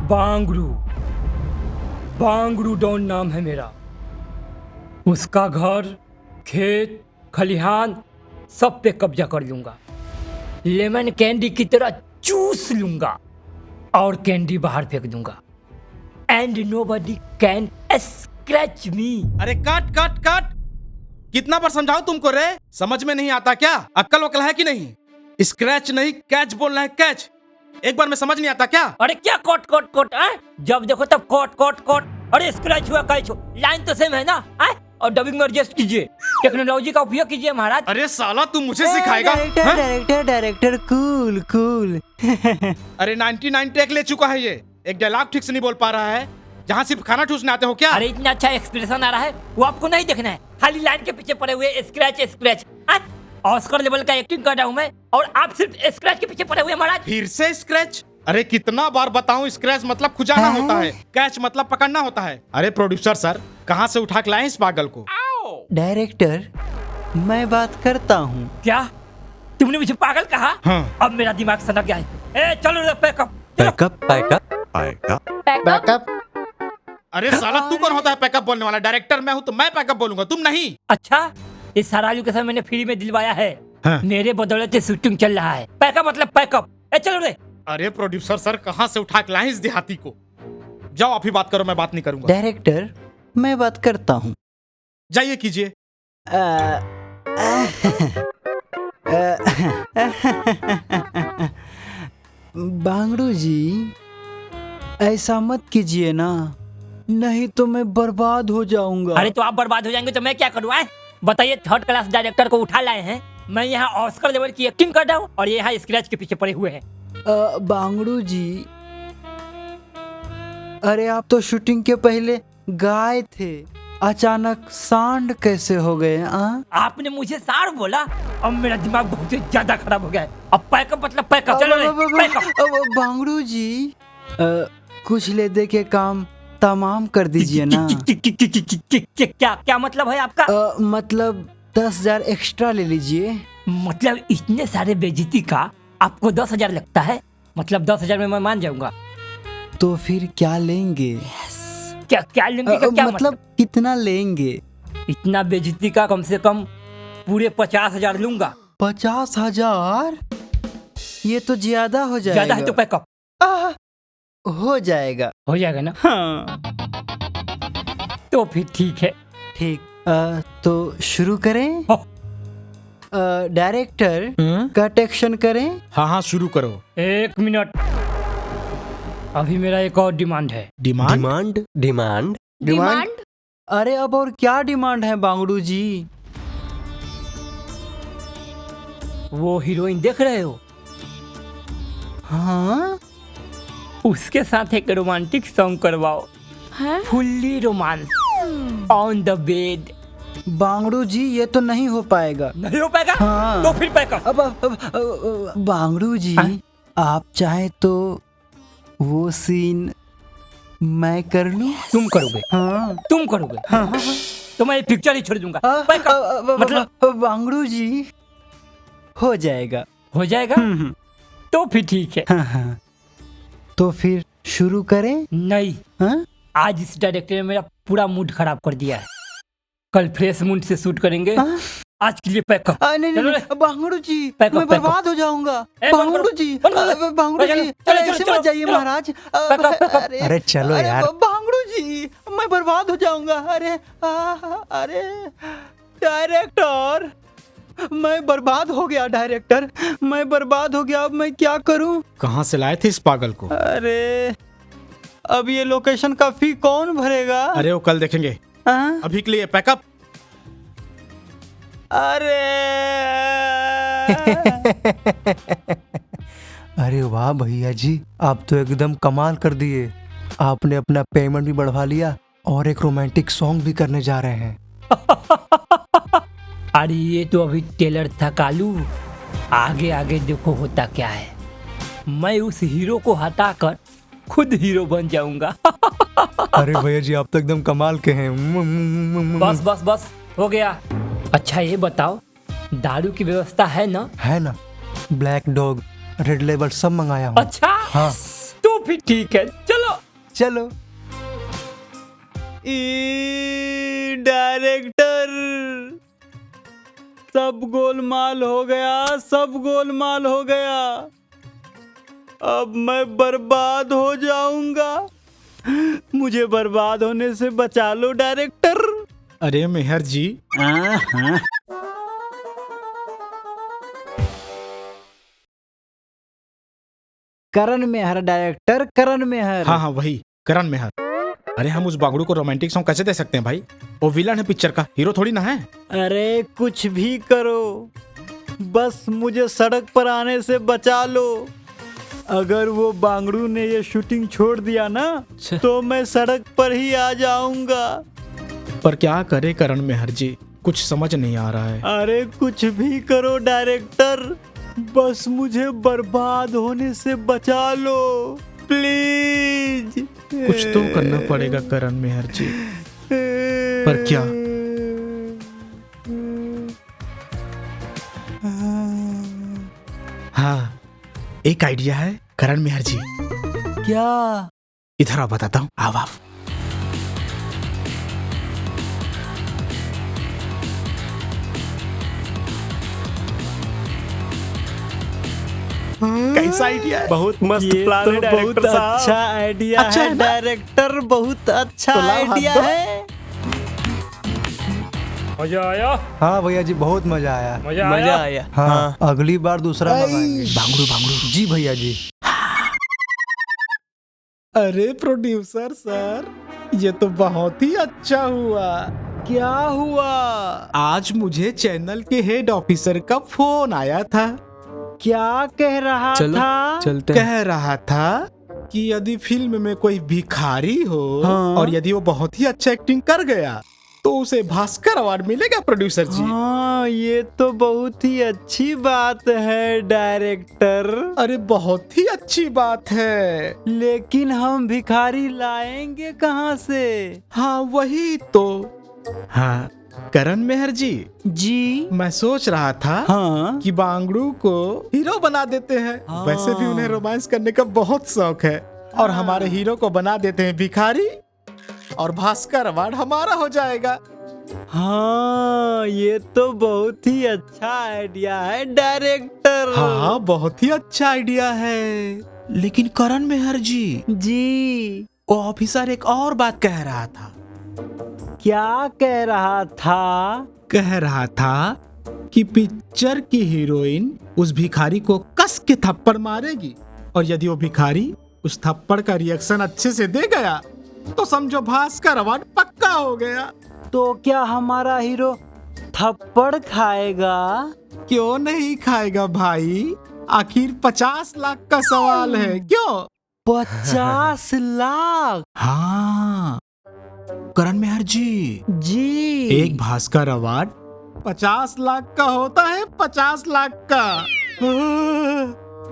बांगड़ू बांगड़ू don नाम है मेरा। उसका घर, खेत, खलिहान सब पे कब्जा कर लूंगा। लेमन कैंडी की तरह चूस लूंगा और कैंडी बाहर फेंक दूंगा। एंड नोबडी कैन स्क्रैच मी। अरे कट कट कट! कितना बार समझाऊं तुमको रे? समझ में नहीं आता क्या? अक्ल वक्ल है कि नहीं? स्क्रैच नहीं कैच बोलना है, कैच। एक बार में समझ नहीं आता क्या? अरे क्या कोट कोट कोट है? जब देखो तब कोट कोट कोट। अरे स्क्रैच हुआ कैच हो, लाइन तो सेम है ना? है? और डबिंग में एडजस्ट कीजिए, टेक्नोलॉजी का उपयोग कीजिए महाराज। अरे साला तू मुझे सिखाएगा? Director cool cool. अरे 99 टेक ले चुका है ये। एक डायलॉग ठीक से नहीं बोल पा रहा है। जहाँ सिर्फ खाना ठूसने आते हो क्या? अरे इतना अच्छा एक्सप्रेशन आ रहा है, वो आपको नहीं देखना है। खाली लाइन के पीछे पड़े हुए स्क्रैच स्क्रैच। ऑस्कर लेवल का एक्टिंग कर रहा हूँ मैं और आप सिर्फ स्क्रैच के पीछे पड़े हुए महाराज। फिर से स्क्रैच? अरे कितना बार बताऊं, स्क्रैच मतलब खुजाना होता है, कैच मतलब पकड़ना होता है। अरे प्रोड्यूसर सर, कहाँ से उठा के लाए इस पागल को? डायरेक्टर, मैं बात करता हूँ। क्या तुमने मुझे पागल कहा? हाँ। अब मेरा दिमाग सनक गया है। चलो रे पैकअप। बैकअप। अरे साला तू कौन होता है पैकअप बोलने वाला? डायरेक्टर मैं हूँ तो मैं पैकअप बोलूंगा, तुम नहीं। अच्छा, इस सारा लोकेशन मैंने फ्री में दिलवाया है। हाँ। मेरे बदौलत शूटिंग चल रहा है। पैकअप मतलब पैकअप। चलो रे। अरे प्रोड्यूसर सर, कहाँ से उठा के लाए इस देहाती को? जाओ आप ही बात करो, मैं बात नहीं करूंगा। डायरेक्टर, मैं बात करता हूँ। जाइए कीजिए। बांगड़ू जी, ऐसा मत कीजिए ना, नहीं तो मैं बर्बाद हो जाऊंगा। अरे तो आप बर्बाद हो जाएंगे तो मैं क्या करूँ? बताइए, थर्ड क्लास डायरेक्टर को उठा लाए हैं, मैं यहाँ ऑस्कर लेवल की एक्टिंग कर रहा हूँ और ये यहाँ स्क्रैच के पीछे पड़े हुए हैं। बांगड़ू जी, अरे आप तो शूटिंग के पहले गाय थे, अचानक सांड कैसे हो गए? आपने मुझे सांड बोला, अब मेरा दिमाग बहुत ज्यादा खराब हो गया है। अब पैकअप मतलब पैकअप। चलो रे, पैकअप। बांगड़ू जी, कुछ ले दे के काम तमाम कर दीजिए ना। क्या क्या मतलब है आपका? मतलब 10,000 एक्स्ट्रा ले लीजिए। मतलब इतने सारे बेइज्जती का आपको 10,000 लगता है? मतलब 10,000 में मैं मान जाऊंगा। तो फिर क्या लेंगे? क्या क्या लेंगे का क्या मतलब कितना लेंगे? इतना बेइज्जती का कम से कम पूरे 50,000 लूंगा। 50,000? ये तो ज्यादा हो जाएगा। ज्यादा है तो पैकअप। हो जाएगा। हो जाएगा ना? हाँ। तो फिर ठीक है। ठीक, तो शुरू करें? डायरेक्टर, कट एक्शन करें? हाँ हाँ शुरू करो। 1 मिनट, अभी मेरा एक और डिमांड है। डिमांड? अरे अब और क्या डिमांड है बांगड़ू जी? वो हीरोइन देख रहे हो? हाँ, उसके साथ एक रोमांटिक सॉन्ग करवाओ। Fully romance on the bed. बांगड़ू जी, ये तो नहीं हो पाएगा। नहीं हो पाएगा? हाँ। तो फिर पैकअप। अब बांगड़ू जी, आप चाहे तो वो सीन मैं कर लूं? तुम करोगे? हाँ। तुम करोगे? हाँ। तो मैं पिक्चर ही छोड़ दूंगा। पैकअप मतलब बांगड़ू जी, हो जाएगा। हो जाएगा? तो फिर ठीक है। हाँ। तो फिर शुरू करें? नहीं, हाँ? आज इस डायरेक्टर ने मेरा पूरा मूड खराब कर दिया है। कल फ्रेश मूड से शूट करेंगे। आज के लिए पैक कर। नहीं चलो नहीं बांगड़ू जी, पैक मैं अप, पैक बर्बाद हो जाऊंगा। ए, बांगड़ू जी, बांगड़ू चलो, जी, चलो, ऐसे चलो, मत जाइए चलो। महाराज। Pack up, pack up. अरे चलो यार। बांगड़ू जी, मैं बर्बाद हो जाऊंगा। अरे अरे डायरेक्टर, मैं बर्बाद हो गया। डायरेक्टर, मैं बर्बाद हो गया। अब मैं क्या करूं? कहाँ से लाए थे इस पागल को? अरे अब ये लोकेशन का फी कौन भरेगा? अरे वो कल देखेंगे, हाँ? अभी के लिए पैकअप। अरे अरे वाह भैया जी, आप तो एकदम कमाल कर दिए। आपने अपना पेमेंट भी बढ़वा लिया और एक रोमांटिक सॉन्ग भी करने जा रहे हैं। अरे ये तो अभी टेलर था कालू, आगे आगे देखो होता क्या है। मैं उस हीरो को हटाकर खुद हीरो बन जाऊंगा। अरे भैया जी, आप तो एकदम कमाल के हैं। बस बस बस हो गया। अच्छा ये बताओ, दारू की व्यवस्था है ना? है ना, ब्लैक डॉग, रेड लेबल सब मंगाया हूँ। अच्छा हाँ। तो फिर ठीक है, चलो चलो। डायरेक्टर, सब गोलमाल हो गया, सब गोलमाल हो गया। अब मैं बर्बाद हो जाऊंगा। मुझे बर्बाद होने से बचा लो डायरेक्टर। अरे मेहर जी, करण मेहर डायरेक्टर, करण मेहर। हाँ हाँ वही करण मेहर। अरे हम उस बागड़ू को रोमांटिक सॉन्ग कैसे दे सकते हैं भाई? वो विलन है पिक्चर का, हीरो थोड़ी ना है। अरे कुछ भी करो, बस मुझे सड़क पर आने से बचा लो। अगर वो बांगड़ू ने ये शूटिंग छोड़ दिया ना, तो मैं सड़क पर ही आ जाऊंगा। पर क्या करे करण मेहर जी, कुछ समझ नहीं आ रहा है। अरे कुछ भी करो डायरेक्टर, बस मुझे बर्बाद होने से बचा लो प्लीज। कुछ तो करना पड़ेगा करण मेहर जी, पर क्या? हाँ एक आइडिया है करण मेहर जी। क्या? इधर आओ, बताता हूँ। आओ आओ। कैसा आइडिया है? बहुत मस्त ये प्लान तो है डायरेक्टर बहुत साहब। अच्छा आइडिया अच्छा है है ना? डायरेक्टर, बहुत अच्छा तो लाओ हाथ आइडिया दो। है। मजा आया, हाँ भैया जी, बहुत मजा आया। मजा मजा आया। आया। हाँ, अगली बार दूसरा मंगाएंगे। बांगड़ू बांगड़ू। जी भैया जी। अरे प्रोड्यूसर सर, ये तो बहुत ही अच्छा हुआ। क्या हुआ? आज मुझे चैनल के हेड ऑफिसर का फोन आया था। क्या कह रहा चलो था? चलते हैं। कह रहा था कि यदि फिल्म में कोई भिखारी हो हाँ। और यदि वो बहुत ही अच्छा एक्टिंग कर गया तो उसे भास्कर अवार्ड मिलेगा प्रोड्यूसर जी। हाँ, ये तो बहुत ही अच्छी बात है डायरेक्टर। अरे बहुत ही अच्छी बात है। लेकिन हम भिखारी लाएंगे कहाँ से? हाँ वही तो। हाँ करण मेहर जी, जी। मैं सोच रहा था हाँ। कि बांगड़ू को हीरो बना देते हैं। हाँ। वैसे भी उन्हें रोमांस करने का बहुत शौक है, और हमारे हीरो को बना देते हैं भिखारी, और भास्कर अवार्ड हमारा हो जाएगा। हाँ, ये तो बहुत ही अच्छा आइडिया है डायरेक्टर। हाँ बहुत ही अच्छा आइडिया है। लेकिन करण मेहर जी, जी। वो ऑफिसर एक और बात कह रहा था। क्या कह रहा था? कह रहा था कि पिक्चर की हीरोइन उस भिखारी को कस के थप्पड़ मारेगी, और यदि वो भिखारी उस थप्पड़ का रिएक्शन अच्छे से दे गया तो समझो भास्कर अवार्ड पक्का हो गया। तो क्या हमारा हीरो थप्पड़ खाएगा? क्यों नहीं खाएगा भाई, आखिर 50 लाख का सवाल है। क्यों? 50 लाख? हाँ करण मेहर जी, जी। एक भास्कर अवार्ड 50 लाख का होता है, 50 लाख का।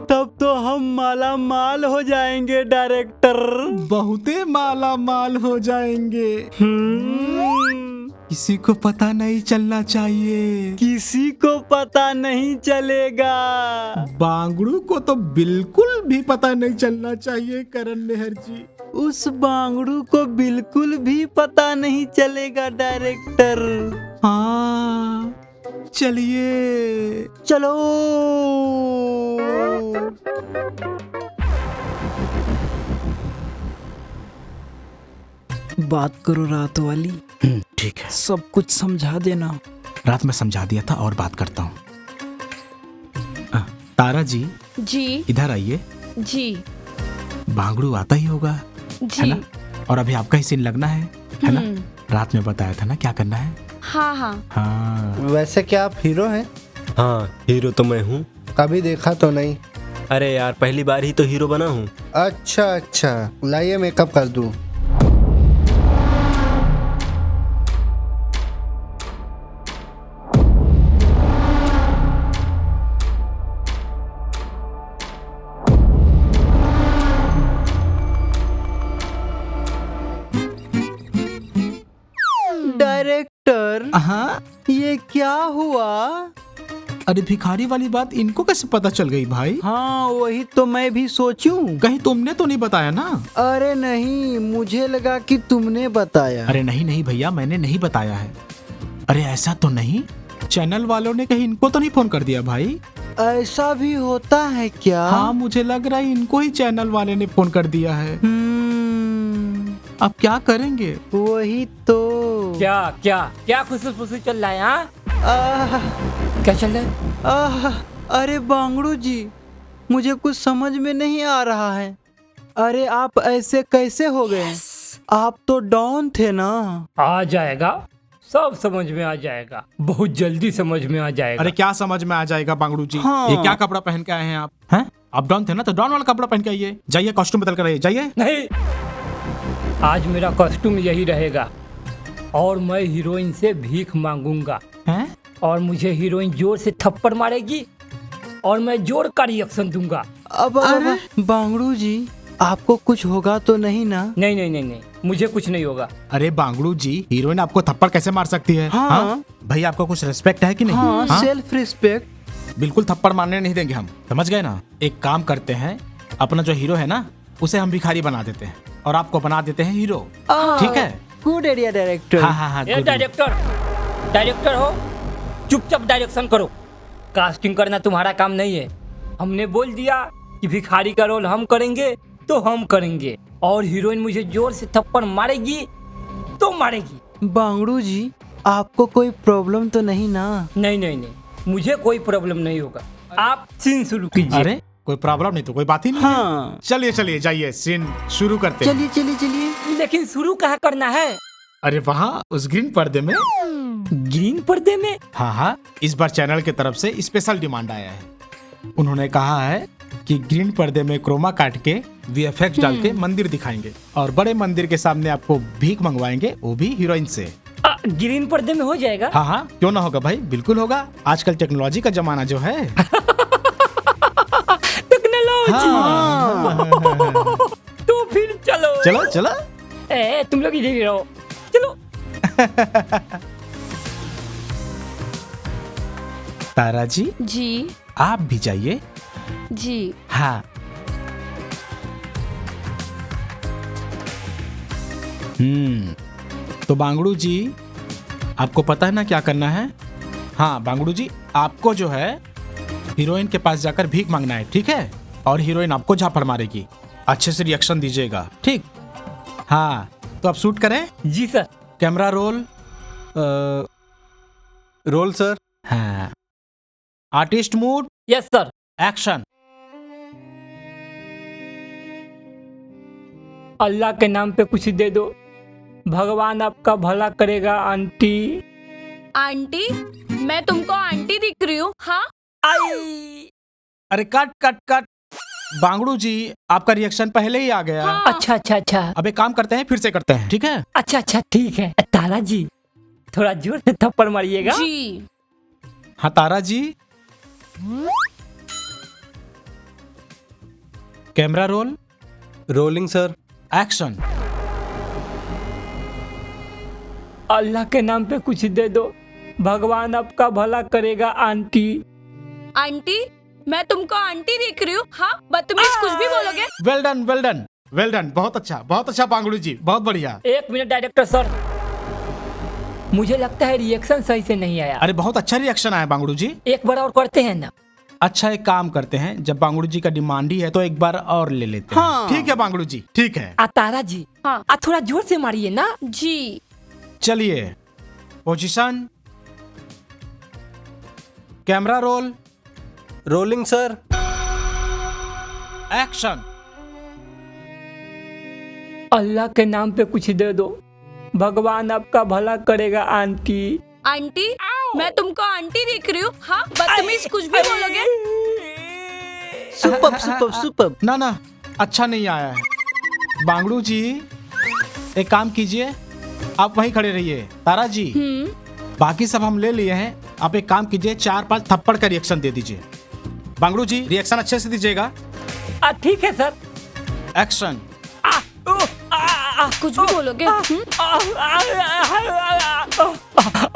तब तो हम माला माल हो जाएंगे डायरेक्टर। बहुते माला माल हो जाएंगे। किसी को पता नहीं चलना चाहिए। किसी को पता नहीं चलेगा। बांगड़ू को तो बिल्कुल भी पता नहीं चलना चाहिए करण मेहर जी। उस बांगड़ू को बिल्कुल भी पता नहीं चलेगा डायरेक्टर। हाँ चलिए चलो। बात करो रात वाली। ठीक है, सब कुछ समझा देना। रात में समझा दिया था और बात करता हूँ। तारा जी जी इधर आइए। जी बांगड़ू आता ही होगा, है जी। ना? और अभी आपका ही सीन लगना है ना? रात में बताया था ना क्या करना है। हाँ हाँ। हाँ वैसे क्या आप हीरो हैं? हाँ, हीरो तो मैं हूँ। कभी देखा तो नहीं। अरे यार, पहली बार ही तो हीरो बना हूँ। अच्छा अच्छा, लाइए मेकअप कर दूं। डायरेक्टर, हाँ। ये क्या हुआ? अरे भिखारी वाली बात इनको कैसे पता चल गई भाई? हाँ वही तो मैं भी सोचूं। कहीं तुमने तो नहीं बताया ना? अरे नहीं, मुझे लगा कि तुमने बताया। अरे नहीं नहीं भैया, मैंने नहीं बताया है। अरे ऐसा तो नहीं, चैनल वालों ने कहीं इनको तो नहीं फोन कर दिया भाई? ऐसा भी होता है क्या? हाँ मुझे लग रहा है इनको ही चैनल वाले ने फोन कर दिया है। अब क्या करेंगे? वही तो। क्या क्या क्या खुशी खुशी चल रहा है? हाँ आह, क्या चल रहा है? अरे बांगड़ू जी, मुझे कुछ समझ में नहीं आ रहा है। अरे आप ऐसे कैसे हो गए? आप तो डॉन थे ना। आ जाएगा, सब समझ में आ जाएगा, बहुत जल्दी समझ में आ जाएगा। अरे क्या समझ में आ जाएगा बांगड़ू जी? हाँ। ये क्या कपड़ा पहन के आए हैं आप? हैं? आप डॉन थे ना, तो डॉन वाला कपड़ा पहन के आइए। जाइए कॉस्ट्यूम बदल कर आइए, जाइए। नहीं, आज मेरा कॉस्ट्यूम यही रहेगा और मैं हीरोइन से भीख मांगूंगा हैं? और मुझे हीरोइन जोर से थप्पड़ मारेगी और मैं जोर का रिएक्शन दूंगा। अब बांगड़ू जी, आपको कुछ होगा तो नहीं ना? नहीं नहीं नहीं नहीं, मुझे कुछ नहीं होगा। अरे बांगड़ू जी, हीरोइन आपको थप्पड़ कैसे मार सकती है? हाँ। भाई आपको कुछ रिस्पेक्ट है कि नहीं? हाँ, सेल्फ रिस्पेक्ट। बिल्कुल थप्पड़ मारने नहीं देंगे हम, समझ गए ना? एक काम करते हैं, अपना जो हीरो है ना, उसे हम भिखारी बना देते हैं और आपको बना देते हैं हीरो। ठीक है? Good idea director. हाँ हाँ हाँ ये good. डायरेक्टर हो, चुपचाप डायरेक्शन करो। कास्टिंग करना तुम्हारा काम नहीं है। हमने बोल दिया कि भिखारी का रोल हम करेंगे तो हम करेंगे, और हीरोइन मुझे जोर से थप्पड़ मारेगी तो मारेगी। बांगड़ू जी, आपको कोई प्रॉब्लम तो नहीं ना? नहीं नहीं नहीं, मुझे कोई प्रॉब्लम नहीं होगा। आप सीन शुरू कीजिए। अरे कोई प्रॉब्लम नहीं तो कोई बात ही नहीं हाँ। है। चलिए चलिए जाइए, सीन शुरू करते हैं। चलिए चलिए चलिए। लेकिन शुरू कहाँ करना है? अरे वहाँ उस ग्रीन पर्दे में। ग्रीन पर्दे में? हाँ हाँ, इस बार चैनल की तरफ से स्पेशल डिमांड आया है। उन्होंने कहा है कि ग्रीन पर्दे में क्रोमा काट के VFX डाल के मंदिर दिखाएंगे और बड़े मंदिर के सामने आपको भीख मंगवाएंगे, वो भी हीरोइन से। ग्रीन पर्दे में हो जाएगा? हाँ हाँ, क्यों ना होगा भाई, बिल्कुल होगा। आजकल टेक्नोलॉजी का जमाना जो है। टेक्नोलॉजी। हाँ। तो फिर चलो चलो चलो। तुम लोग इधर ही रहो, चलो। तारा जी, जी आप भी जाइए। जी। हाँ। तो बांगड़ू जी, आपको पता है ना क्या करना है? हाँ बांगड़ू जी, आपको जो है हीरोइन के पास जाकर भीख मांगना है, ठीक है? और हीरोइन आपको झापड़ मारेगी, अच्छे से रिएक्शन दीजिएगा, ठीक? हाँ, तो आप शूट करें। जी sir. Camera roll. Roll sir. हाँ, artist mood, yes sir. Action. Allah के नाम पे कुछ दे दो, भगवान आपका भला करेगा आंटी। आंटी? मैं तुमको आंटी दिख रही हूँ? हाँ। आई। अरे कट कट कट। बांगड़ू जी, आपका रिएक्शन पहले ही आ गया। हाँ। अच्छा अच्छा अच्छा। अब एक काम करते हैं, फिर से करते हैं, ठीक है? अच्छा अच्छा ठीक है। तारा जी, थोड़ा जोर से थप्पड़ मारिएगा। जी। हाँ Tara ji, camera roll, rolling sir. Action. Allah के नाम पे कुछ दे दो, भगवान आपका भला करेगा आंटी। आंटी, मैं तुमको आंटी दिख रही हूँ? हाँ, बदतमीज कुछ भी बोलोगे? Well done, well done, well done, बहुत अच्छा बांगड़ू जी, बहुत बढ़िया। एक मिनट डायरेक्टर सर, मुझे लगता है रिएक्शन सही से नहीं आया। अरे बहुत अच्छा रिएक्शन आया बांगड़ू जी। एक बार और करते हैं ना? अच्छा, एक काम करते हैं, जब बांगड़ू जी का डिमांड ही है तो एक बार और ले लेते हैं। हाँ। ठीक है बांगड़ू जी, ठीक है। तारा जी, हाँ। थोड़ा जोर से मारिए ना। जी। चलिए, position, camera roll, rolling sir. Action. Allah के नाम पे कुछ दे दो, भगवान आपका भला करेगा आंटी। आंटी, मैं तुमको आंटी दिख रही हूँ? हाँ, बदतमीज कुछ भी बोलोगे? सुपर। ना अच्छा नहीं आया है। बांगड़ू जी, एक काम कीजिए, आप वहीं खड़े रहिए। तारा जी, बाकी सब हम ले लिए हैं, आप एक काम कीजिए, 4-5 थप्पड़ का रिएक्शन दे दीजिए। बांगड़ू जी, रिएक्शन अच्छे से दीजिएगा। ठीक है सर। एक्शन। कुछ भी बोलोगे?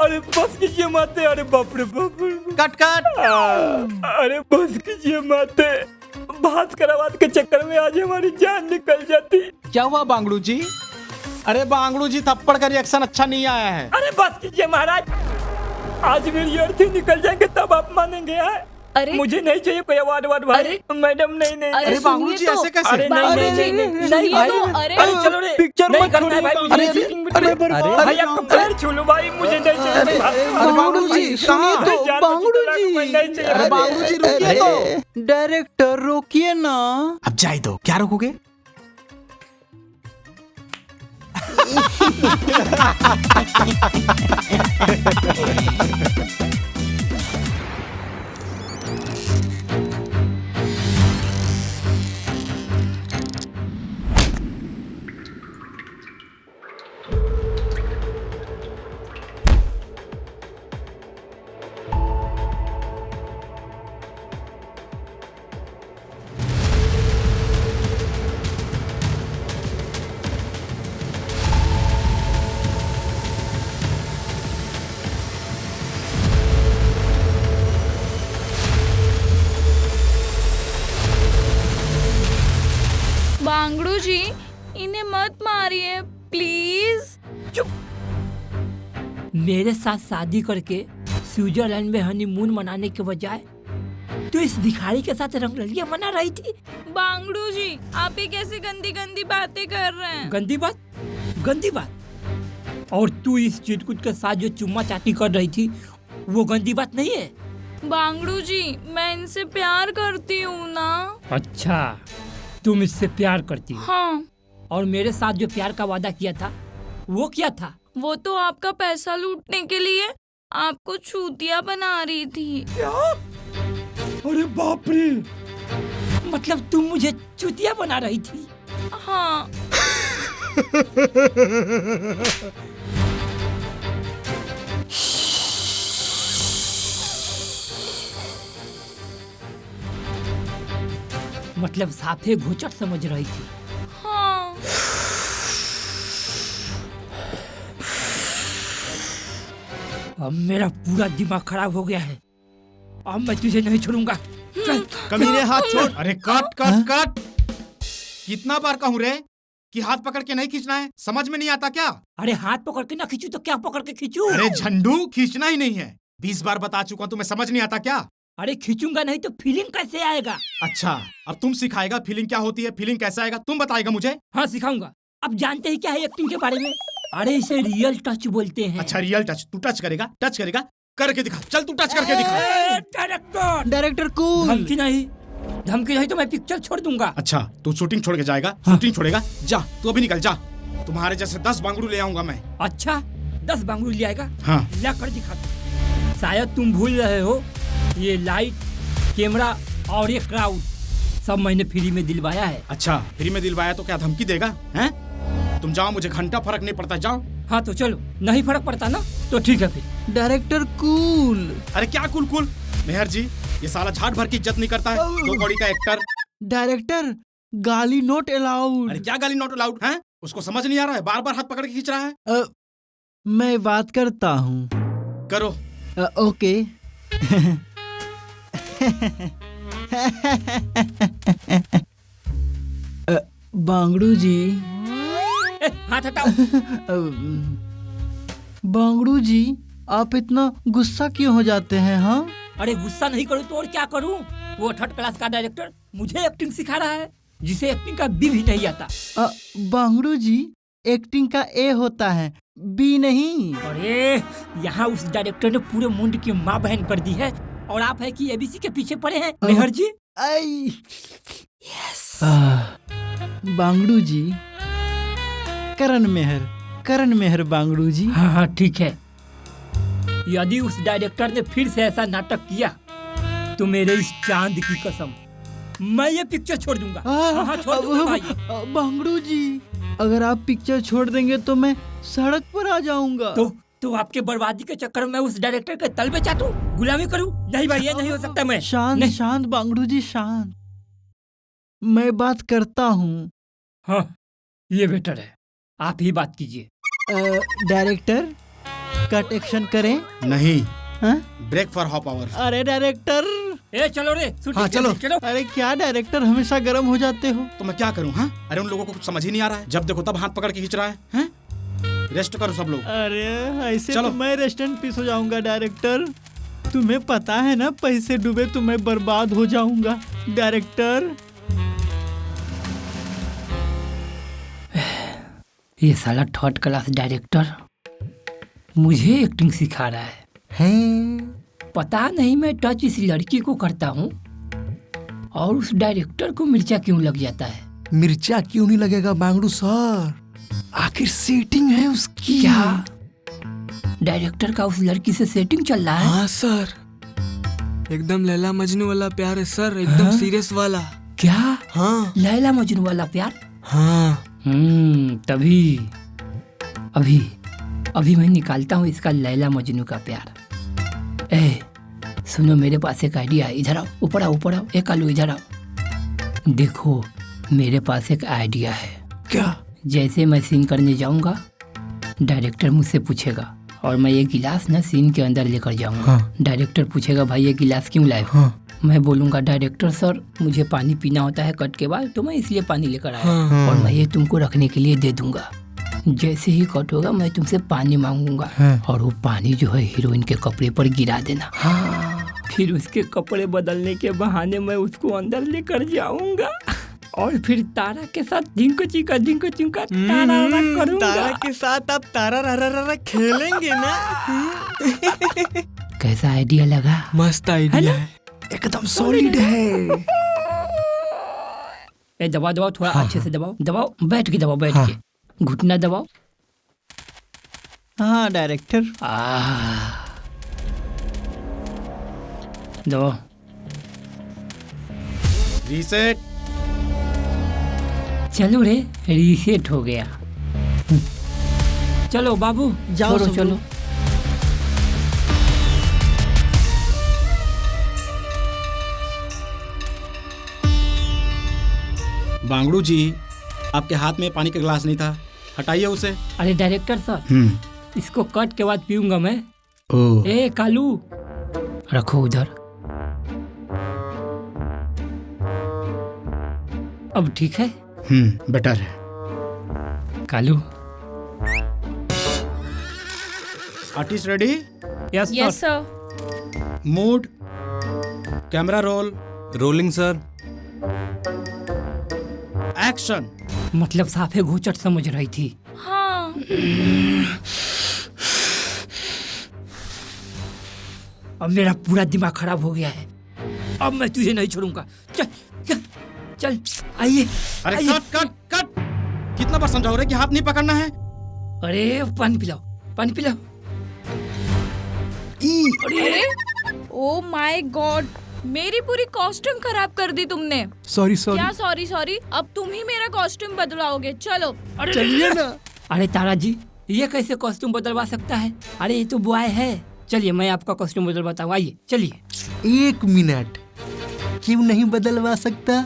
अरे बस कीजिए माते, अरे बाप रे बाप। कट। अरे बस कीजिए माते, बात करावात के चक्कर में आज हमारी जान निकल जाती। क्या हुआ बांगड़ू जी? अरे बांगड़ू जी, थप्पड़ का रिएक्शन अच्छा नहीं आया है। अरे बस कीजिए महाराज, आज मेरी अर्थी निकल जाएंगे तब आप मानेंगे। अरे मुझे नहीं चाहिए कोई अवार्ड भाई। मैडम नहीं। अरे बांगड़ू जी, ऐसे कैसे? अरे नहीं भाई। अरे चलो रे, पिक्चर नहीं मत करना है भाई, छोड़िए। मुझे अरे, शूटिंग भाई आपको पैर छू लो भाई, मुझे नहीं चाहिए। अरे बांगड़ू जी, कहाँ? बांगड़ू जी, अरे बांगड़ू जी, रुकिए तो। डायरेक्टर रोकिए ना। अब जाए दो, क्या रोकोगे? बांगड़ू जी, इन्हें मत मारिए प्लीज। मेरे साथ शादी करके स्विट्जरलैंड में हनीमून मनाने के बजाय तो इस भिखारी के साथ रंगरलियां मना रही थी। बांगड़ू जी, आप ही कैसे गंदी गंदी बातें कर रहे हैं? गंदी बात? और तू इस चिटकुट के साथ जो चुम्मा चाटी कर रही थी, वो गंदी बात नहीं है? बांगड़ू जी, मैं इनसे प्यार करती हूँ ना। अच्छा, तुम इससे प्यार करती हो? हाँ। और मेरे साथ जो प्यार का वादा किया था, वो क्या था? वो तो आपका पैसा लूटने के लिए आपको चूतिया बना रही थी। क्या? अरे बाप रे, मतलब तुम मुझे चूतिया बना रही थी? हाँ। मतलब साफे घोचट समझ रही थी? हाँ। अब मेरा पूरा दिमाग खराब हो गया है, अब मैं तुझे नहीं छोड़ूंगा। चल। कमीने, हाथ छोड़। अरे कट। कितना बार कहूँ रे कि हाथ पकड़ के नहीं खींचना है, समझ में नहीं आता क्या? अरे हाथ पकड़ के ना खींचू तो क्या पकड़ के खींचू? अरे झंडू, खींचना ही नहीं है, 20 बार बता चुका हूँ, तुम्हें समझ नहीं आता क्या? अरे खींचूंगा नहीं तो फीलिंग कैसे आएगा? अच्छा, अब तुम सिखाएगा फीलिंग क्या होती है, फीलिंग कैसे आएगा तुम बताएगा मुझे? हाँ सिखाऊंगा। अब जानते ही क्या है एक्टिंग के बारे में? अरे इसे रियल टच बोलते हैं। अच्छा, रियल टच। तू टच करेगा करके दिखा। चल तू टच करके दिखा। Director cool. धमकी नहीं तो मैं पिक्चर छोड़ दूंगा। अच्छा, तू शूटिंग छोड़ के जाएगा? हाँ। शूटिंग छोड़ेगा? जा, तू अभी निकल जा। तुम्हारे जैसे 10 बांगड़ू ले आऊंगा मैं। अच्छा, 10 बांगड़ू ले आएगा? हाँ। ला कर दिखा। शायद तुम भूल रहे हो, ये लाइट, कैमरा और ये क्राउड सब मैंने फ्री में दिलवाया है। अच्छा, फ्री में दिलवाया तो क्या धमकी देगा? हैं? तुम जाओ, मुझे घंटा फर्क नहीं पड़ता, जाओ। हाँ तो चलो, नहीं फर्क पड़ता ना तो ठीक है फिर। Director cool. अरे क्या कूल? मेहर जी, ये साला झाट भर की इज्जत नहीं करता है, 2 कौड़ी का एक्टर। डायरेक्टर, गाली नॉट अलाउड। अरे क्या गाली नॉट अलाउड है? उसको समझ नहीं आ रहा है, बार बार हाथ पकड़ के खींच रहा है। मैं बात करता हूँ। करो। ओके। बांगड़ू जी। हाथ हटाओ। बांगड़ू जी, आप इतना गुस्सा क्यों हो जाते हैं? हाँ, अरे गुस्सा नहीं करूँ तो और क्या करूँ? वो थर्ड क्लास का डायरेक्टर मुझे एक्टिंग सिखा रहा है, जिसे एक्टिंग का बी भी नहीं आता। बांगड़ू जी, एक्टिंग का ए होता है, बी नहीं। अरे यहाँ उस डायरेक्टर ने पूरे मुंड की माँ बहन कर दी है, और आप है कि एबीसी के पीछे पड़े हैं मेहर जी। आई यस। बांगड़ू जी, करण मेहर बांगड़ू जी। हाँ हाँ ठीक है। यदि उस डायरेक्टर ने फिर से ऐसा नाटक किया तो मेरे इस चांद की कसम मैं ये पिक्चर छोड़ दूंगा। हाँ, छोड़ दूंगा भाई। बांगड़ू जी, अगर आप पिक्चर छोड़ देंगे तो मैं सड़क पर आ जाऊंगा। तो आपके बर्बादी के चक्कर में उस डायरेक्टर के तलबे चाटूं, गुलामी करूं? नहीं भाई, ये नहीं हो सकता। मैं शांत बांगड़ू जी, शांत। मैं बात करता हूँ। हाँ, ये बेटर है, आप ही बात कीजिए। डायरेक्टर, कट एक्शन करें? नहीं। हाँ? Break for half hour. अरे डायरेक्टर, चलो रे। हाँ चलो। अरे क्या डायरेक्टर, हमेशा गर्म हो जाते हो। तो मैं क्या करूँ? हाँ, अरे उन लोगों को कुछ समझ ही नहीं आ रहा है, जब देखो तब हाथ पकड़ के खींच रहा है। हैं? रेस्ट करो सब लोग। अरे ऐसे चलो। तो मैं रेस्टोरेंट पीस हो जाऊंगा डायरेक्टर। तुम्हें पता है ना, पैसे डूबे तो मैं बर्बाद हो जाऊंगा डायरेक्टर। ये साला थर्ड क्लास डायरेक्टर मुझे एक्टिंग सिखा रहा है। पता नहीं मैं टच इस लड़की को करता हूँ और उस डायरेक्टर को मिर्चा क्यों लग जाता है। मिर्चा क्यों नहीं लगेगा बांगड़ू सर? आखिर सेटिंग है उसकी। क्या डायरेक्टर का उस लड़की से सेटिंग चल रहा है? हाँ सर, एकदम लैला मजनू वाला प्यार है सर, एकदम सीरियस वाला। क्या? हाँ लैला मजनू वाला प्यार? हाँ। तभी अभी मैं निकालता हूँ इसका लैला मजनू का प्यार। सुनो, मेरे पास एक आइडिया है। इधर आओ, ऊपर आओ। एक आलू इधर आओ। देखो, मेरे पास एक आइडिया है। क्या? जैसे मैं सीन करने जाऊंगा, डायरेक्टर मुझसे पूछेगा और मैं ये गिलास ना सीन के अंदर लेकर जाऊंगा। डायरेक्टर पूछेगा, भाई ये गिलास क्यों लाए हो? मैं बोलूंगा, डायरेक्टर सर मुझे पानी पीना होता है कट के बाद, तो मैं इसलिए पानी लेकर आया और मैं ये तुमको रखने के लिए दे दूंगा। जैसे ही कट होगा मैं तुमसे पानी मांगूंगा और वो पानी जो है हीरोइन के कपड़े पर गिरा देना। फिर उसके कपड़े बदलने के बहाने मैं उसको अंदर लेकर जाऊंगा और फिर तारा के साथ झिंको चिंका तारा करूंगा। तारा के साथ आप तारा रा खेलेंगे ना? कैसा आइडिया लगा? मस्त आइडिया है, एकदम सॉलिड है। दबाओ थोड़ा अच्छे से दबाओ। बैठ के घुटना दबाओ। हाँ डायरेक्टर। दबाओ। रीसेट। चलो रे, रीसेट हो गया। चलो बाबू, जाओ चलो। बांगड़ू जी, आपके हाथ में पानी का गिलास नहीं था, हटाइए उसे। अरे डायरेक्टर सर, इसको कट के बाद पीऊंगा मैं। कालू, रखो उधर। अब ठीक है? बेटर है। Kalu. Artist ready? Yes sir. Mood, camera roll, rolling sir. Action. मतलब साफे घोचट समझ रही थी। हाँ। अब मेरा पूरा दिमाग खराब हो गया है। अब मैं तुझे नहीं छोड़ूंगा। चल आइए। अरे कट। कितना बार समझाओ रे कि हाथ नहीं पकड़ना है? अरे पानी पिलाओ। अरे ओ माय गॉड, मेरी पूरी कॉस्ट्यूम खराब कर दी तुमने। सॉरी। क्या सॉरी? अब तुम ही मेरा कॉस्ट्यूम बदलाओगे। चलो चलिए ना। अरे तारा जी, ये कैसे कॉस्ट्यूम बदलवा सकता है? अरे ये तो बॉय है। चलिए मैं आपका कॉस्ट्यूम बदलवाता हूँ, आइए चलिए। 1 मिनट, क्यों नहीं बदलवा सकता?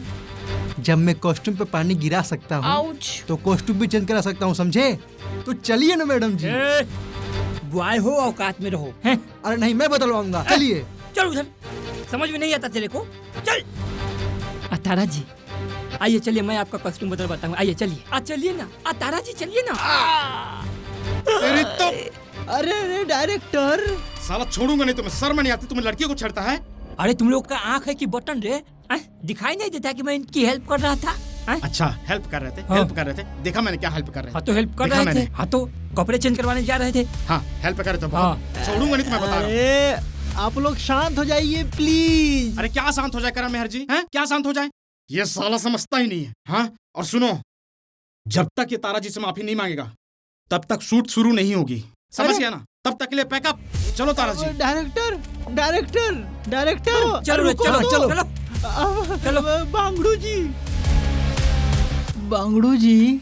जब मैं कॉस्ट्यूम पे पानी गिरा सकता हूँ आउच। तो कॉस्ट्यूम भी चेंज करा सकता हूँ, समझे? तो चलिए ना मैडम जी। बॉय हो औकात में रहो हैं। अरे नहीं, मैं बदलवाऊंगा, चलिए। चल उधर, समझ में नहीं आता तेरे को, चल। तारा जी आइए, चलिए मैं आपका कॉस्ट्यूम बदलवाता हूँ, आइए चलिए, चलिए ना, तारा जी चलिए ना। तेरी तो अरे अरे डायरेक्टर, साला छोड़ूंगा नहीं तुम्हें, शर्म नहीं आती तुम्हें, लड़कियों को छेड़ता है। अरे तुम लोग का आँख है कि बटन रे, दिखाई नहीं देता कि मैं इनकी हेल्प कर रहा था। अच्छा हेल्प कर रहे थे, हाँ। हेल्प कर रहे थे, देखा मैंने क्या हेल्प कर रहे हाँ थे। तो हेल्प कर देखा रहे थे, मैंने। हाँ तो कपड़े चेंज करवाने जा रहे थे। हाँ हेल्प कर रहे थे, हाँ। छोड़ूंगा नहीं तुम्हें, बता रहा हूँ। अरे आप लोग शांत हो जाइए प्लीज। अरे क्या शांत हो जाए करण मेहर जी, हैं? क्या शांत हो जाए? ये साला समझता ही नहीं है। हाँ और सुनो, जब तक ये तारा जी से माफी नहीं मांगेगा तब तक शूट शुरू नहीं होगी, समझ गया ना? तब तक के लिए पैकअप। चलो तारा जी। डायरेक्टर डायरेक्टर डायरेक्टर, चलो रे, चलो चलो। चलो चलो। बांगड़ू जी, बांगड़ू जी,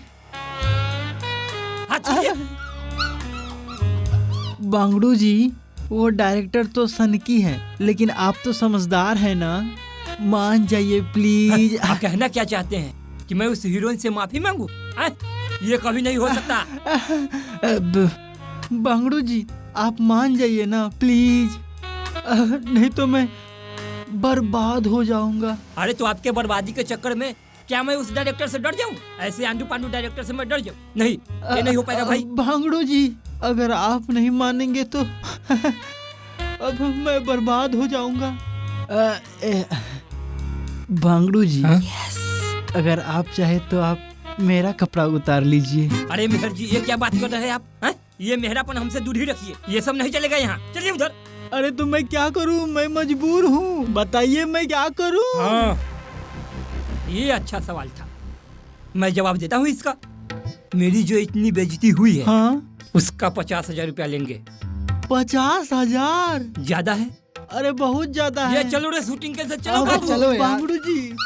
हाँ चलिए। बांगड़ू जी, वो डायरेक्टर तो सनकी है, लेकिन आप तो समझदार है ना, मान जाइए प्लीज। आप कहना क्या चाहते हैं कि मैं उस हीरोइन से माफी मांगू? ये कभी नहीं हो सकता। बांगड़ू जी आप मान जाइए ना प्लीज, नहीं तो मैं बर्बाद हो जाऊंगा। अरे तो आपके बर्बादी के चक्कर में क्या मैं उस डायरेक्टर से डर जाऊं? ऐसे आंडू पांडू डायरेक्टर से मैं डर जाऊं? नहीं, ये नहीं हो पाएगा भाई। बांगड़ू जी अगर आप नहीं मानेंगे तो अब मैं बर्बाद हो जाऊंगा। बांगड़ू जी, अगर आप चाहे तो आप मेरा कपड़ा उतार लीजिए। अरे मेहर जी, ये क्या बात कर रहे हैं आप? ये मेहरापन हमसे दूर ही रखिए, ये सब नहीं चलेगा यहाँ। चलिए उधर। अरे तो मैं क्या करूं, मैं मजबूर हूँ, बताइए मैं क्या करूं? हाँ, ये अच्छा सवाल था, मैं जवाब देता हूँ इसका। मेरी जो इतनी बेइज्जती हुई है, हाँ, उसका 50,000 रुपया लेंगे। 50,000? ज्यादा है? अरे बहुत ज्यादा है। ये चलो रे, शूटिंग कैसे चलो हाँ, बाबू। चलो यार। बांगड़ू जी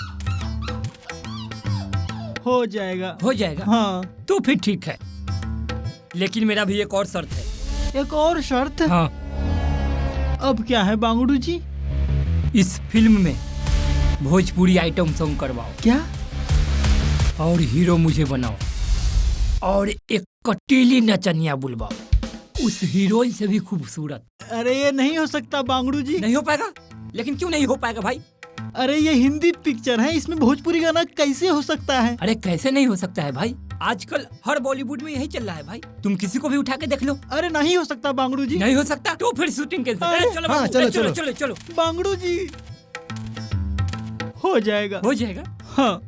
हो जाएगा। हो जाएगा? हाँ, तो फिर ठीक है, लेकिन मेरा भी एक और शर्त है। एक और शर्त? हाँ, अब क्या है बांगड़ू जी? इस फिल्म में भोजपुरी आइटम सॉन्ग करवाओ। क्या? और हीरो मुझे बनाओ, और एक कटीली नचनिया बुलवाओ, उस हीरोइन से भी खूबसूरत। अरे ये नहीं हो सकता बांगड़ू जी। नहीं हो पाएगा? लेकिन क्यों नहीं हो पाएगा भाई? अरे ये हिंदी पिक्चर है, इसमें भोजपुरी गाना कैसे हो सकता है? अरे कैसे नहीं हो सकता है भाई? आजकल हर बॉलीवुड में यही चल रहा है भाई, तुम किसी को भी उठा के देख लो। अरे नहीं हो सकता बांगड़ू जी। नहीं हो सकता? तो फिर शूटिंग कैसे? अरे, चलो हाँ, बाबू, चलो, चलो चलो। चलो चलो। बांगड़ू जी हो जाएगा। हो जाएगा? हाँ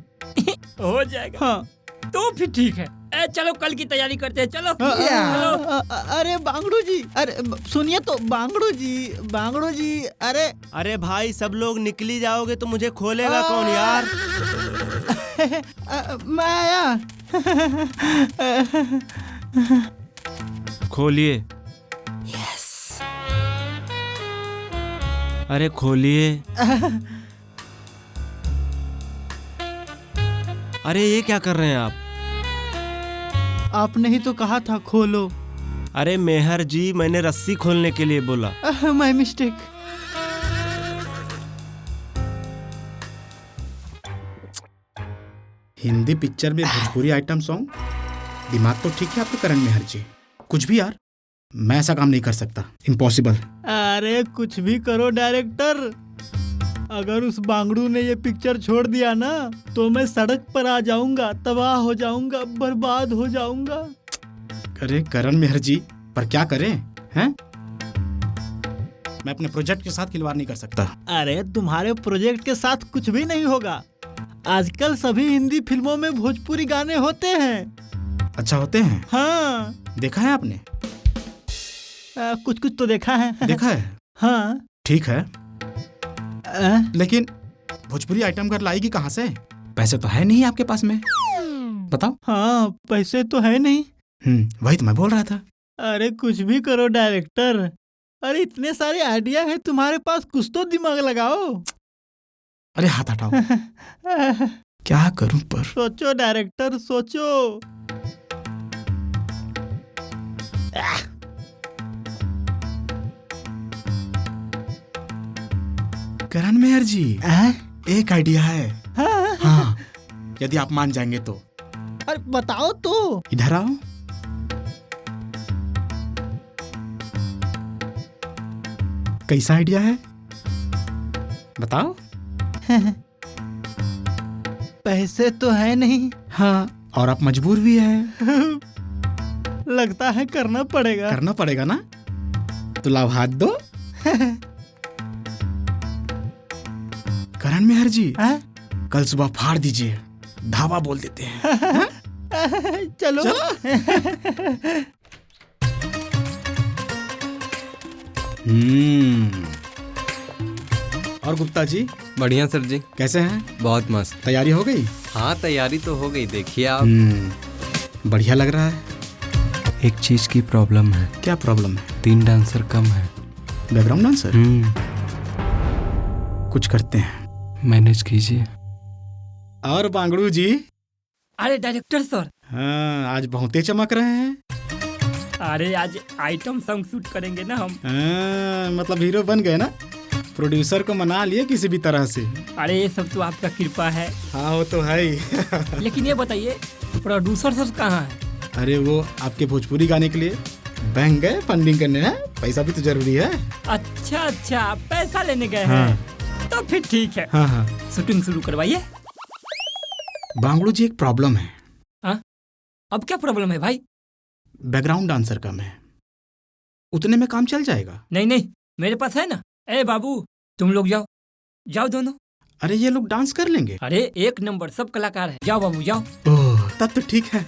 हो जाएगा? हाँ। तो फिर ठीक है। चलो कल की तैयारी करते हैं, चलो चलो। अरे बांगड़ू जी, अरे सुनिए तो बांगड़ू जी, अरे अरे भाई सब लोग निकली जाओगे तो मुझे खोलेगा कौन यार? मैं आया। खोलिए। अरे खोलिए। अरे ये क्या कर रहे हैं आप? आपने ही तो कहा था खोलो। अरे मेहर जी, मैंने रस्सी खोलने के लिए बोला। My mistake. हिंदी पिक्चर में भोजपुरी आइटम सॉन्ग, दिमाग तो ठीक है आपका करण मेहर जी, कुछ भी यार, मैं ऐसा काम नहीं कर सकता, इम्पॉसिबल। अरे कुछ भी करो डायरेक्टर, अगर उस बांगड़ू ने ये पिक्चर छोड़ दिया ना तो मैं सड़क पर आ जाऊंगा, तबाह हो जाऊंगा, बर्बाद हो जाऊंगा। अरे करण मेहर जी, पर क्या करें हैं? मैं अपने प्रोजेक्ट के साथ खिलवाड़ नहीं कर सकता। अरे तुम्हारे प्रोजेक्ट के साथ कुछ भी नहीं होगा, आजकल सभी हिंदी फिल्मों में भोजपुरी गाने होते हैं। अच्छा होते हैं? हाँ। देखा है आपने? कुछ कुछ तो देखा है। देखा है? हाँ। ठीक है, लेकिन भोजपुरी आइटम घर लाएगी कहाँ से? पैसे तो है नहीं आपके पास में, बताओ। हाँ पैसे तो है नहीं। वही तो मैं बोल रहा था। अरे कुछ भी करो डायरेक्टर, अरे इतने सारे आइडिया है तुम्हारे पास, कुछ तो दिमाग लगाओ। अरे हाथ हटाओ। क्या करूं पर? सोचो डायरेक्टर सोचो। करण मेहर जी, एक आइडिया है। हाँ, यदि आप मान जाएंगे तो। अरे बताओ तो। इधर आओ। कैसा आइडिया है बताओ। पैसे तो है नहीं, हाँ, और आप मजबूर भी हैं। लगता है करना पड़ेगा। करना पड़ेगा ना, तो लाओ हाथ दो। करण मेहर जी, हाँ? कल सुबह फाड़ दीजिए, धावा बोल देते हैं। चलो, और गुप्ता जी बढ़िया सर जी, कैसे हैं? बहुत मस्त। तैयारी हो गई? हाँ तैयारी तो हो गई, देखिए आप। बढ़िया लग रहा है। एक चीज की प्रॉब्लम है। क्या प्रॉब्लम है? 3 डांसर कम है। Background dancer? कुछ करते हैं, मैनेज कीजिए। और बांगड़ू जी? अरे डायरेक्टर सर, हाँ, आज बहुत ही चमक रहे हैं। अरे आज आइटम सॉन्ग शूट करेंगे ना हम। हाँ, मतलब हीरो बन गए ना। प्रोड्यूसर को मना लिए किसी भी तरह से। अरे ये सब तो आपका कृपा है। हाँ वो तो है ही। लेकिन ये बताइए, प्रोड्यूसर सर कहाँ है? अरे वो आपके भोजपुरी गाने के लिए बैंक गए फंडिंग करने हैं, पैसा भी तो जरूरी है। अच्छा अच्छा, पैसा लेने गए हाँ। हैं, तो फिर ठीक है। हाँ हाँ, शूटिंग शुरू करवाइए। बांगड़ू जी एक प्रॉब्लम है। हाँ, अब क्या प्रॉब्लम है भाई? बैकग्राउंड डांसर कम है, उतने में काम चल जाएगा। नहीं नहीं, मेरे पास है ना। ए बाबू, तुम लोग जाओ, जाओ दोनों। अरे ये लोग डांस कर लेंगे। अरे एक नंबर, सब कलाकार है। जाओ बाबू जाओ। ओह, तब तो ठीक है।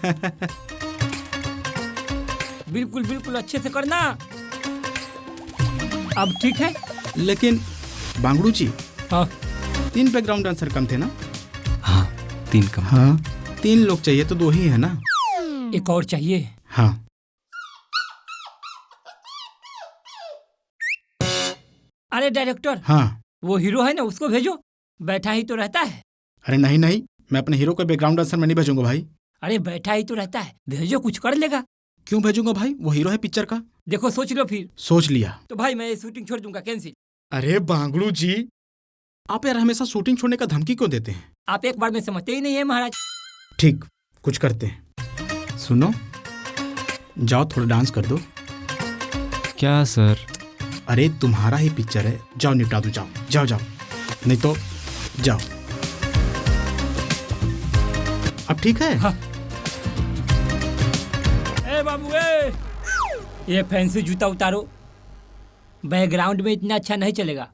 बिल्कुल बिल्कुल अच्छे से करना। अब ठीक है। लेकिन बांगड़ू जी, हाँ 3 बैकग्राउंड डांसर कम थे ना? हाँ 3 कम। हाँ 3 लोग चाहिए तो 2 ही है ना? एक और चाहिए। हाँ। अरे डायरेक्टर, हाँ, वो हीरो है ना, उसको भेजो, बैठा ही तो रहता है। अरे नहीं नहीं, मैं अपने हीरो को बैकग्राउंड डांसर में नहीं भेजूंगा भाई। अरे बैठा ही तो रहता है, भेजो, कुछ कर लेगा। क्यों भेजूंगा भाई, वो हीरो है पिक्चर का। देखो सोच लो फिर। सोच लिया। तो भाई मैं ये शूटिंग छोड़ दूंगा, कैंसिल। अरे बांगड़ू जी, आप यार हमेशा शूटिंग छोड़ने का धमकी क्यों देते हैं? आप एक बार में समझते ही नहीं है महाराज। ठीक, कुछ करते हैं। सुनो, जाओ थोड़ा डांस कर दो। क्या सर? अरे तुम्हारा ही पिक्चर है, जाओ निपटा दो, जाओ जाओ जाओ, नहीं तो जाओ। अब ठीक है? हाँ। ए बाबू ए, ये फैंसी जूता उतारो, बैकग्राउंड में इतना अच्छा नहीं चलेगा।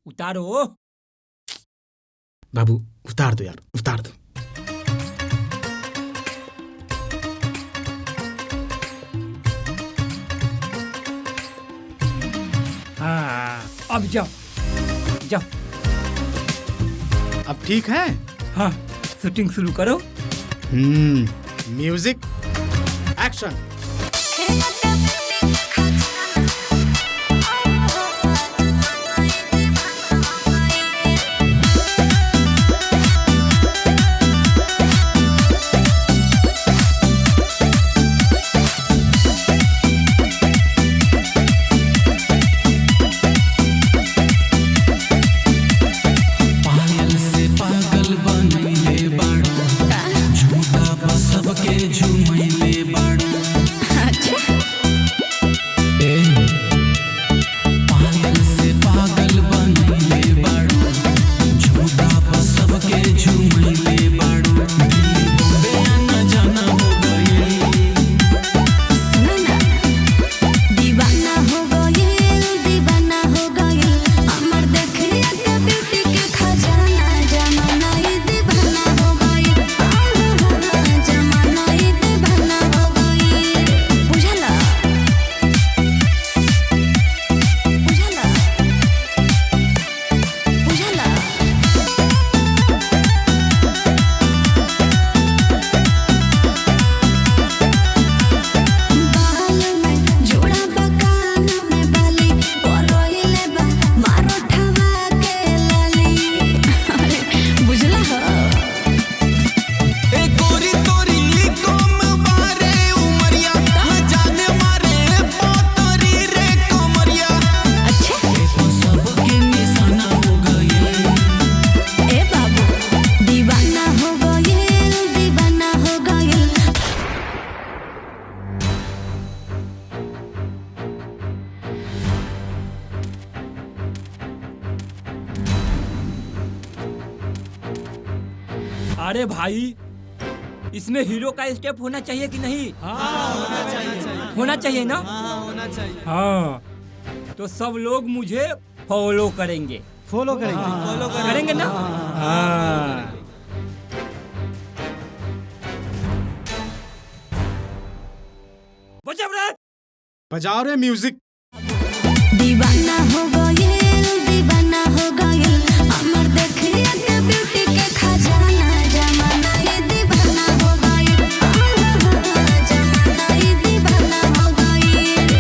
उतारो। बाबू उतार दो यार, उतार दो। हाँ अब जाओ जाओ। अब ठीक है? हाँ शूटिंग शुरू करो। Music action. अरे भाई, इसमें हीरो का स्टेप होना चाहिए कि नहीं? होना चाहिए ना? हाँ, तो सब लोग मुझे फॉलो करेंगे। फॉलो करेंगे। करेंगे ना? हाँ। बजाओ रे म्यूजिक। दीवाना हो गइल, दीवाना हो गइल, हमर देखिए के ब्यूटी के खजाना, जमाना ये दीवाना हो गइल, जमाना ये दीवाना हो गइल।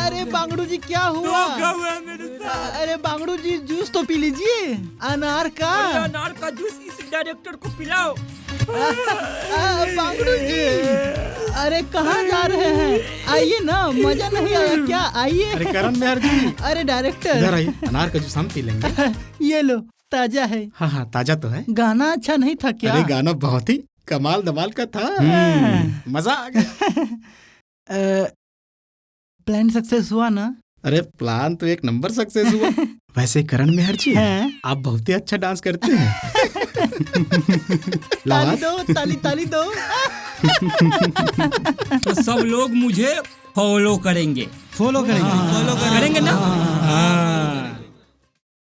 अरे बांगड़ू जी क्या हुआ? अरे बांगड़ू जी जूस तो पी लीजिए, अनार का। अनार का जूस इस डायरेक्टर को पिलाओ। बांगड़ू जी, अरे कहाँ जा रहे हैं? आइए ना, मजा नहीं आया क्या? आइए। अरे करण मेहर जी, अरे डायरेक्टर इधर आइए, अनार का जूस हम पी लेंगे। ये लो, ताजा है। हाँ, ताजा तो है। गाना अच्छा नहीं था क्या? अरे गाना बहुत ही कमाल धमाल का था। मजा आ गया। प्लान सक्सेस हुआ ना? अरे प्लान तो एक नंबर सक्सेस हुआ। वैसे करण मेहर जी, आप बहुत ही अच्छा डांस करते हैं। ताली दो, ताली ताली दो। तो सब लोग मुझे फॉलो करेंगे। फॉलो करेंगे। करेंगे ना? हाँ।